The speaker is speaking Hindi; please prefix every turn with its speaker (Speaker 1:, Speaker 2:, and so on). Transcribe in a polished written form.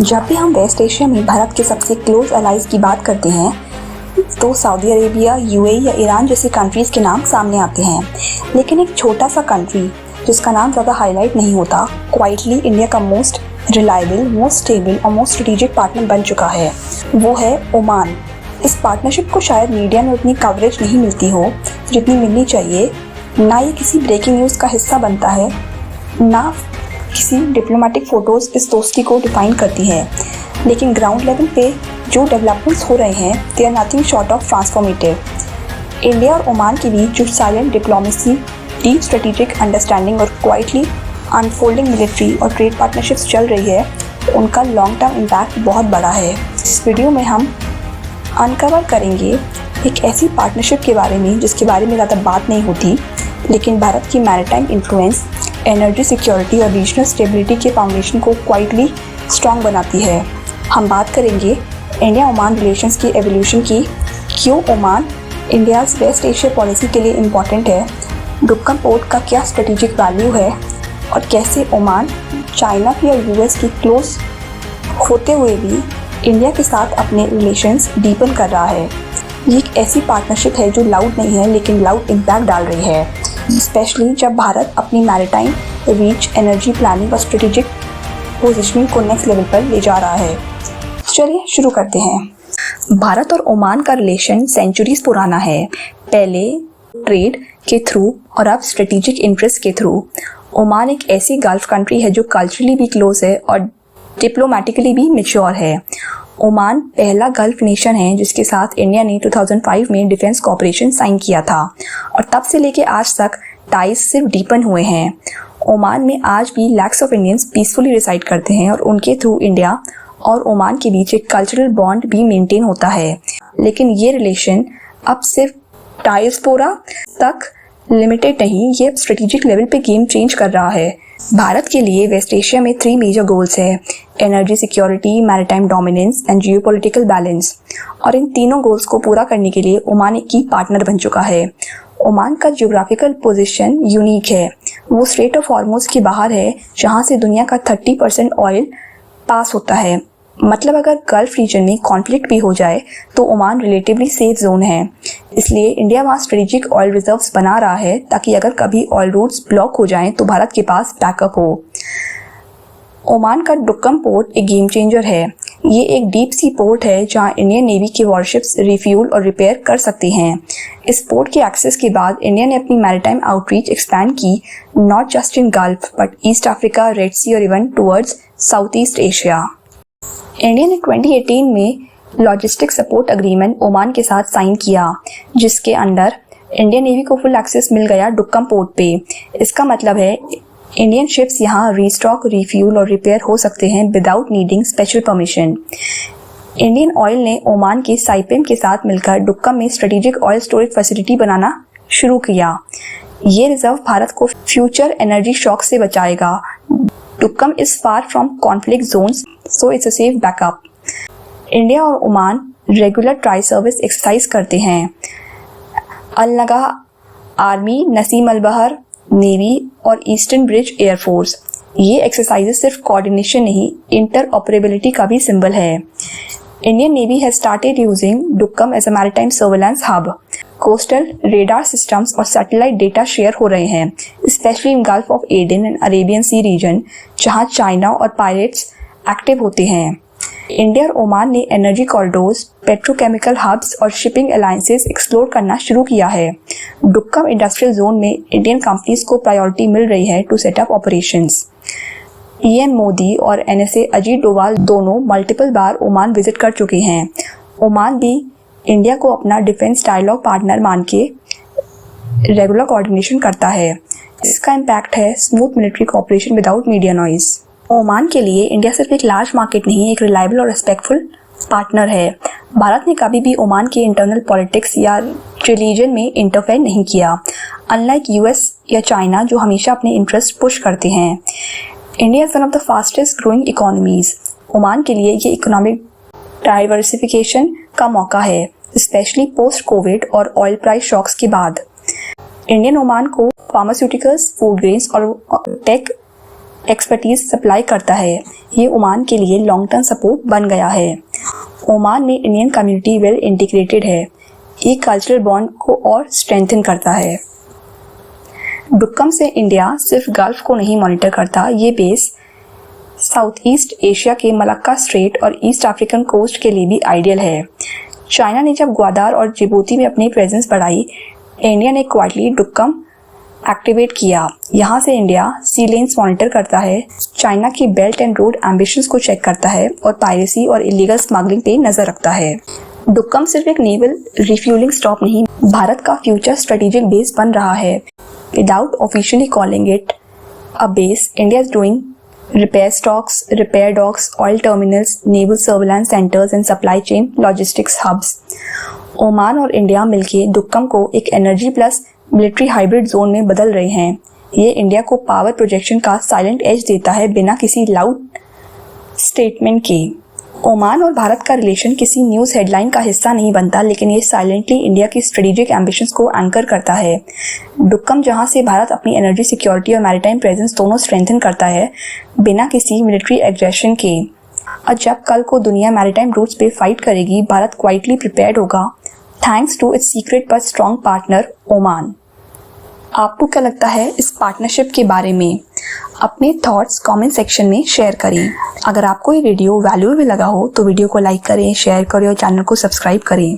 Speaker 1: जब भी हम वेस्ट एशिया में भारत के सबसे क्लोज अलाइज की बात करते हैं तो सऊदी अरेबिया, यूएई या ईरान जैसी कंट्रीज़ के नाम सामने आते हैं। लेकिन एक छोटा सा कंट्री जिसका नाम ज़्यादा हाईलाइट नहीं होता, क्वाइटली इंडिया का मोस्ट रिलायबल, मोस्ट स्टेबल और मोस्ट स्ट्रेटेजिक पार्टनर बन चुका है, वो है ओमान। इस पार्टनरशिप को शायद मीडिया में उतनी कवरेज नहीं मिलती हो जितनी मिलनी चाहिए। ना ये किसी ब्रेकिंग न्यूज़ का हिस्सा बनता है, ना किसी डिप्लोमेटिक फ़ोटोज़ इस दोस्ती को डिफाइन करती है। लेकिन ग्राउंड लेवल पे जो डेवलपमेंट्स हो रहे हैं, they are nothing short of transformative. India और ओमान के बीच जो silent diplomacy, deep strategic understanding और क्वाइटली अनफोल्डिंग मिलिट्री और ट्रेड पार्टनरशिप्स चल रही है, उनका लॉन्ग टर्म इम्पैक्ट बहुत बड़ा है। इस वीडियो में हम अनकवर करेंगे एक ऐसी पार्टनरशिप के बारे में जिसके बारे में ज़्यादा बात नहीं होती, लेकिन भारत की मैरीटाइम इन्फ्लुएंस, एनर्जी सिक्योरिटी और रीजनल स्टेबिलिटी के फाउंडेशन को क्वाइटली स्ट्रॉन्ग बनाती है। हम बात करेंगे इंडिया ओमान रिलेशंस की एवोल्यूशन की, क्यों Oman India's West Asia policy के लिए इम्पॉर्टेंट है, डुक्कम पोर्ट का क्या स्ट्रेटेजिक वैल्यू है और कैसे ओमान चाइना या यूएस की क्लोज होते हुए भी इंडिया के साथ अपने रिलेशंस डीपन कर रहा है। ये एक ऐसी पार्टनरशिप है जो लाउड नहीं है लेकिन लाउड इम्पैक्ट डाल रही है, स्पेशली जब भारत अपनी मैरीटाइम रीच, एनर्जी प्लानिंग और स्ट्रेटेजिक पोजीशनिंग को नेक्स्ट लेवल पर ले जा रहा है। चलिए शुरू करते हैं। भारत और ओमान का रिलेशन सेंचुरीज पुराना है, पहले ट्रेड के थ्रू और अब स्ट्रेटेजिक इंटरेस्ट के थ्रू। ओमान एक ऐसी गल्फ कंट्री है जो कल्चरली भी क्लोज है और डिप्लोमेटिकली भी मैच्योर है। ओमान पहला गल्फ नेशन है जिसके साथ इंडिया ने 2005 में डिफेंस कोऑपरेशन साइन किया था और तब से लेके आज तक टाइज सिर्फ डीपन हुए हैं। ओमान में आज भी lakhs of Indians peacefully reside करते हैं और उनके थ्रू इंडिया और ओमान के बीच एक कल्चरल बॉन्ड भी मेंटेन होता है। लेकिन ये रिलेशन अब सिर्फ डायस्पोरा तक लिमिटेड नहीं, ये स्ट्रेटेजिक लेवल पे गेम चेंज कर रहा है। भारत के लिए वेस्ट एशिया में 3 मेजर गोल्स है: energy security, maritime dominance and geopolitical balance. और इन तीनों गोल्स को पूरा करने के लिए ओमान एक की पार्टनर बन चुका है। ओमान का ज्योग्राफिकल पोजीशन यूनिक है, वो स्ट्रेट ऑफ हॉर्मुज के बाहर है जहाँ से दुनिया का 30% ऑयल पास होता है। मतलब अगर गल्फ रीजन में कॉन्फ्लिक्ट भी हो जाए तो ओमान रिलेटिवली सेफ जोन है। इसलिए इंडिया वहाँ स्ट्रेटेजिक ऑयल रिजर्व्स बना रहा है ताकि अगर कभी ऑयल रूट्स ब्लॉक हो जाएं तो भारत के पास बैकअप हो। ओमान का डुक्कम पोर्ट एक गेम चेंजर है। ये एक डीप सी पोर्ट है जहाँ इंडियन नेवी की वॉरशिप्स रिफ्यूल और रिपेयर कर सकती हैं। इस पोर्ट के एक्सेस के बाद इंडिया ने अपनी मैरीटाइम आउटरीच एक्सपैंड की, not just in Gulf but East Africa, Red Sea और even towards South East Asia. India ने 2018 में लॉजिस्टिक सपोर्ट एग्रीमेंट ओमान के साथ साइन किया, जिसके अंडर इंडियन नेवी को फुल एक्सेस मिल गया डुक्कम पोर्ट पे। इसका मतलब है इंडियन शिप्स यहाँ रीस्टॉक, रिफ्यूल और रिपेयर हो सकते हैं without needing special permission. Indian Oil ने ओमान के साइपेम के साथ मिलकर डुक्कम में स्ट्रेटेजिक ऑयल स्टोरेज फैसिलिटी बनाना शुरू किया। ये रिजर्व भारत को फ्यूचर एनर्जी शॉक से बचाएगा। Duqm is far from conflict zones, so it's a safe backup. India और Oman regular tri service exercise करते हैं। Al Najah army, Naseem Al Bahr navy और ईस्टर्न ब्रिज एयरफोर्स। ये एक्सरसाइजेस सिर्फ कोऑर्डिनेशन नहीं, इंटर ऑपरेबिलिटी का भी सिंबल है। Indian Navy has started using Duqm as a maritime surveillance hub. Coastal radar systems और सैटेलाइट डेटा शेयर हो रहे हैं, specially in gulf of Aden and Arabian sea region जहां चाइना और पायरेट्स एक्टिव होते हैं। इंडिया और ओमान ने एनर्जी कॉरिडोर्स, पेट्रोकेमिकल हब्स और शिपिंग अलायंसेस एक्सप्लोर करना शुरू किया है। डुक्कम इंडस्ट्रियल जोन में इंडियन कंपनीज को प्रायोरिटी मिल रही है to set up operations. PM Modi और एनएसए अजीत डोवाल दोनों मल्टीपल बार ओमान विजिट कर चुके हैं। ओमान भी इंडिया को अपना डिफेंस डायलॉग पार्टनर मान के रेगुलर कोऑर्डिनेशन करता है। इसका इम्पैक्ट है smooth military cooperation without media noise. Oman के लिए इंडिया सिर्फ एक लार्ज मार्केट नहीं, एक रिलायबल और रिस्पेक्टफुल पार्टनर है। भारत ने कभी भी ओमान के इंटरनल पॉलिटिक्स या रिलीजन में इंटरफेयर नहीं किया, अनलाइक यूएस या चाइना जो हमेशा अपने इंटरेस्ट पुश करते हैं। India is one of the fastest growing economies. Oman के लिए ये इकोनॉमिक डाइवर्सिफिकेशन का मौका है, स्पेशली पोस्ट कोविड और ऑयल प्राइस शॉक्स के बाद। इंडियन ओमान को फार्मास्यूटिकल्स, फूड ग्रेन्स और टेक एक्सपर्टीज सप्लाई करता है। ये ओमान के लिए लॉन्ग टर्म सपोर्ट बन गया है। ओमान में इंडियन कम्युनिटी वेल इंटीग्रेटेड है। ये कल्चरल बॉन्ड को और स्ट्रेंथन करता है। डुक्कम से इंडिया सिर्फ गल्फ को नहीं मॉनिटर करता, ये बेस साउथ ईस्ट एशिया के मलक्का स्ट्रेट और ईस्ट अफ्रीकन कोस्ट के लिए भी आइडियल है। चाइना ने जब ग्वादार और जिबूती में अपनी प्रेजेंस बढ़ाई, इंडिया ने क्वाइटली डुक्कम एक्टिवेट किया। यहाँ से इंडिया सी लेन्स मॉनिटर करता है, चाइना की बेल्ट एंड रोड एम्बिशंस को चेक करता है और पायरेसी और इलीगल स्मगलिंग पे नजर रखता है। डुक्कम सिर्फ एक नेवल रिफ्यूलिंग स्टॉप नहीं, भारत का फ्यूचर स्ट्रेटेजिक बेस बन रहा है। Without officially calling it a base, India is doing repair stocks, repair docks, oil terminals, naval surveillance centers and supply chain logistics hubs. Oman और इंडिया मिलकर डुक्कम को एक energy plus military hybrid zone में बदल रहे हैं। ये इंडिया को पावर प्रोजेक्शन का साइलेंट एज देता है बिना किसी लाउड स्टेटमेंट के। ओमान और भारत का रिलेशन किसी न्यूज़ हेडलाइन का हिस्सा नहीं बनता, लेकिन ये साइलेंटली इंडिया की स्ट्रेटेजिक एम्बिशंस को एंकर करता है। डुक्कम जहां से भारत अपनी एनर्जी सिक्योरिटी और मैरीटाइम प्रेजेंस दोनों स्ट्रेंथन करता है बिना किसी मिलिट्री एग्रेशन के। और जब कल को दुनिया मैरीटाइम रूट्स पे फाइट करेगी, भारत क्वाइटली प्रिपेयर्ड होगा थैंक्स टू इट्स सीक्रेट पर स्ट्रॉन्ग पार्टनर ओमान। आपको क्या लगता है इस पार्टनरशिप के बारे में? अपने थॉट्स कमेंट सेक्शन में शेयर करें। अगर आपको ये वीडियो वैल्यूएबल लगा हो तो वीडियो को लाइक करें, शेयर करें और चैनल को सब्सक्राइब करें।